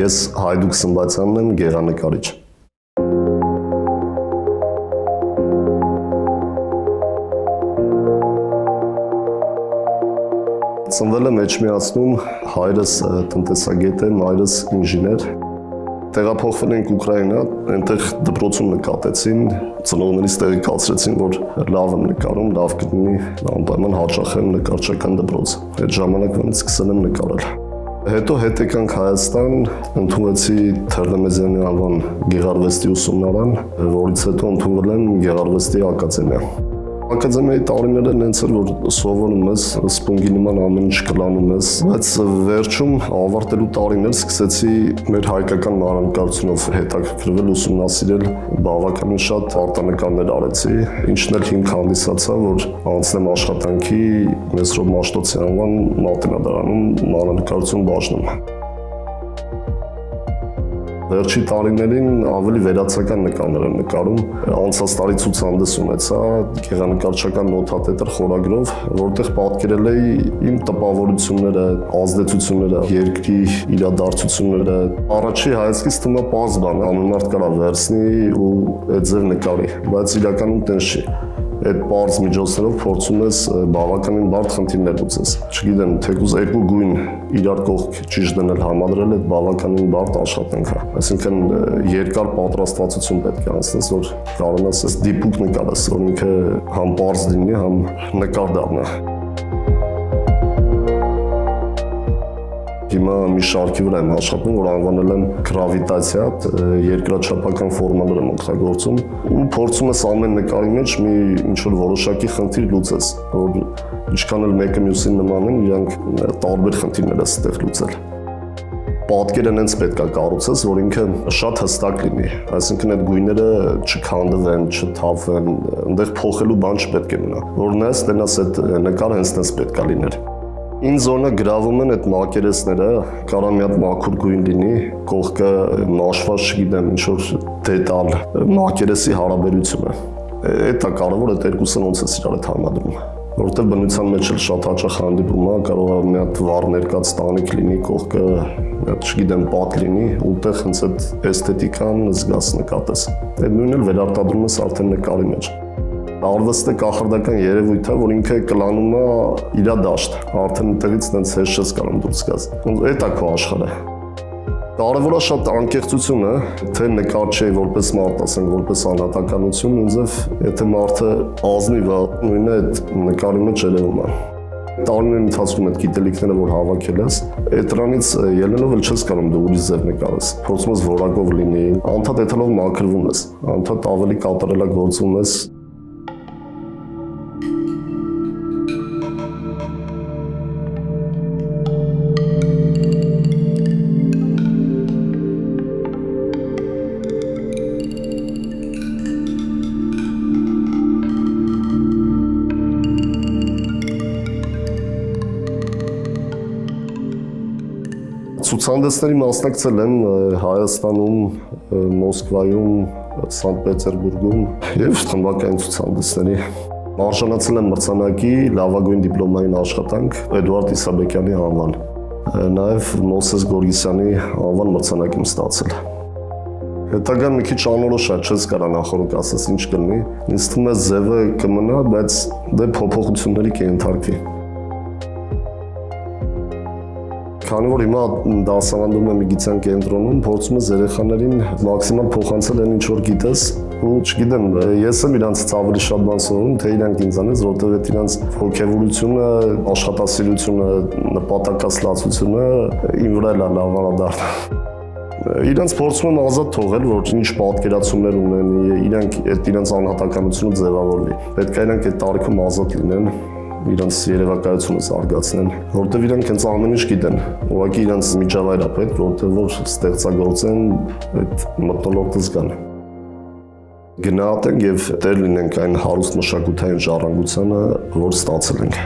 Ես Հայդուկ Սմբացյանն եմ, գեղանկարիչ։ Ծնվել եմ Էջմիածնում, հայրս տնտեսագետ է, մայրս ինժեներ։ Տեղափոխվել ենք Ուկրաինա, այնտեղ դպրոցում նկատեցին, ծնողներիս տեղեկացրեցին, որ լավ եմ նկարում, լավ կլինի անպայման հաճախեմ նկարչական դպրոց։ Այդ ժամանակվանից սկսել եմ նկարել։ Հետո հետ եկանք Հայաստան, ընդունվեցի Թերնեմեզյանի անվան գեղարվեստի ուսումնարան, որից հետո ընդունվել եմ Գեղարվեստի ակադեմիա։ Ակադեմիայի տարիները նենց էր, որ սովորում ես, սպունգի նման ամեն ինչ կլանում ես, բայց վերջում ավարտելու տարիներ սկսեցի մեր հայկական մանրանկարությունով հետաքրքրվել, ուսումնասիրել, բավականին շատ արտանկարներ արեցի, ինչն էլ հիմք հանդիսացավ, որ անցնեմ աշխատանքի Մեսրոպ Մաշտոցի անվան մատենադարանում մանրանկարություն բաժնում։ Վերջի տարիներին ավելի վերացական նկարներ եմ նկարում, անցած տարի ցուցահանդես ունեցա գեղանկարչական նոթատետր խորագրով, որտեղ պատկերել էի իմ տպավորությունները, ազդեցությունները, երկրի իրադարձությունները։ Առաջի հայացքից թվում է պարզ բան, ամեն մարդ կարա վերցնի ու այդ ձև նկարի, բայց իրականում տենց չի։ Այդ պարզ միջոցներով փորձում ես բավականին բարդ խնդիրներ լուծես։ Չգիտեմ, թեկուզ երկու գույն իրար կողք ճիշտ դնել համադրել այդ բավականին բարդ աշխատանք է։ Այսինքն երկար պատրաստվածություն պետք է անցնես, որ կարողանաս այս դիպուկ նկարես, որ ինքը համ պարզ լինի, համ նկար դառնա։ Հիմա մի շարքի վրա եմ աշխատում, որ անվանել եմ գրավիտացիա, երկրաչափական ֆորմաներ եմ օգտագործում ու փորձում ես ամեն նկարի մեջ մի ինչ-որ որոշակի խնդիր լուծես, որ ինչքան էլ մեկը մյուսին նման են, իրանք տարբեր խնդիրներ են ստեղ լուծել։ Պատկերը նենց պետք է կառուցես, որ ինքը շատ հստակ լինի, այսինքն այդ գույները չքանդվեն, չթափվեն, այնտեղ փոխելու բան չպետք է մնա, որ նայես տենաս այդ նկարը հենց նենց պետք է լիներ։ Ինձ օրինակ գրավում են այդ մակերեսները, կարա մի հատ մաքուր գույն լինի, կողքը մաշված, չգիտեմ, ինչ-որ դետալ, մակերեսի հարաբերությունը։ Այդ է կարևոր, այդ երկուսը ոնց է իրար հետ համադրում։ Որովհետև բնության մեջ էլ շատ հաճախ հանդիպում է, կարող է մի հատ վառ ներկած տանիք լինի, կողքը մի հատ, չգիտեմ, պատ լինի, ուտեղ հենց այդ էսթետիկան զգաս նկատես։ Այդ նույնն էլ վերարտադրում ես արդեն նկարի մեջ։ Արվեստը կախարդական երևույթ է, որ ինքը կլանում է իր դաշտ, արդեն այդտեղից տենց հեշտ չես կարող դուրս գաս։ Այդ է քո աշխարհը։ Կարևորը շատ անկեղծությունը, թե նկարչի որպես մարդ, ասենք որպես անհատականություն, ինձև եթե մարդը ազնիվ է, նույնը այդ նկարի մեջ երևում է։ Տարիների ընթացքում այդ գիտելիքները, որ հավաքել ես, այդ դրանից ելնելով էլ չես կարող դու ուրիշ ձև նկարես։ Փորձում ես որակով լինի, անդադ էթելով մաքրվում ես, անդադ ավելի կատարելագործվում ես։ Ցուցահանդեսների մասնակցել եմ Հայաստանում, Մոսկվայում, Սանտ Պետերբուրգում եւ խմբակային ցուցահանդեսների։ Արժանացել եմ մրցանակի լավագույն դիպլոմային աշխատանք Էդուարդ Իսաբեկյանի անվան։ Նաեւ Մոսես Գորգիսյանի անվան մրցանակ եմ ստացել։ Հետագան մի քիչ անորոշ է, չես կարա նախորդ ասես ինչ կլինի։ Ինձ թվում է ձևը կմնա, բայց դե փոփոխությունների կենթարկվի։ Քանի որ հիմա դասավանդում եմ Իգիթյան կենտրոնում, փորձում ես երեխաներին մաքսիմալ փոխանցել այն ինչ որ գիտես, ու չգիտեմ, ես եմ իրանց ավելի շատ բան սովորում, թե իրանք ինձանից, որտեղ այդ իրանց հոգևորությունը, աշխատասիրությունը, նպատակասլացությունը իմ վրա էլ լավ դառնա։ Իրանց փորձում եմ ազատ թողել, որ ինչ պատկերացումներ ունեն, իրանք այդ իրանց անհատականությունը ձևավորվի։ Պետք է իրանք այդ տարիքում ազատ լինեն, իրանց երևակայությունը զարգացնեն, որտեղ իրանք հենց ամեն ինչ գիտեն, ուղղակի իրանց միջավայր է պետք, որտեղ որ ստեղծագործեն, այդ մթնոլորտը զգան։ Գնահատենք եւ տեր լինենք այն հարուստ մշակութային ժառանգությանը, որ ստացել ենք։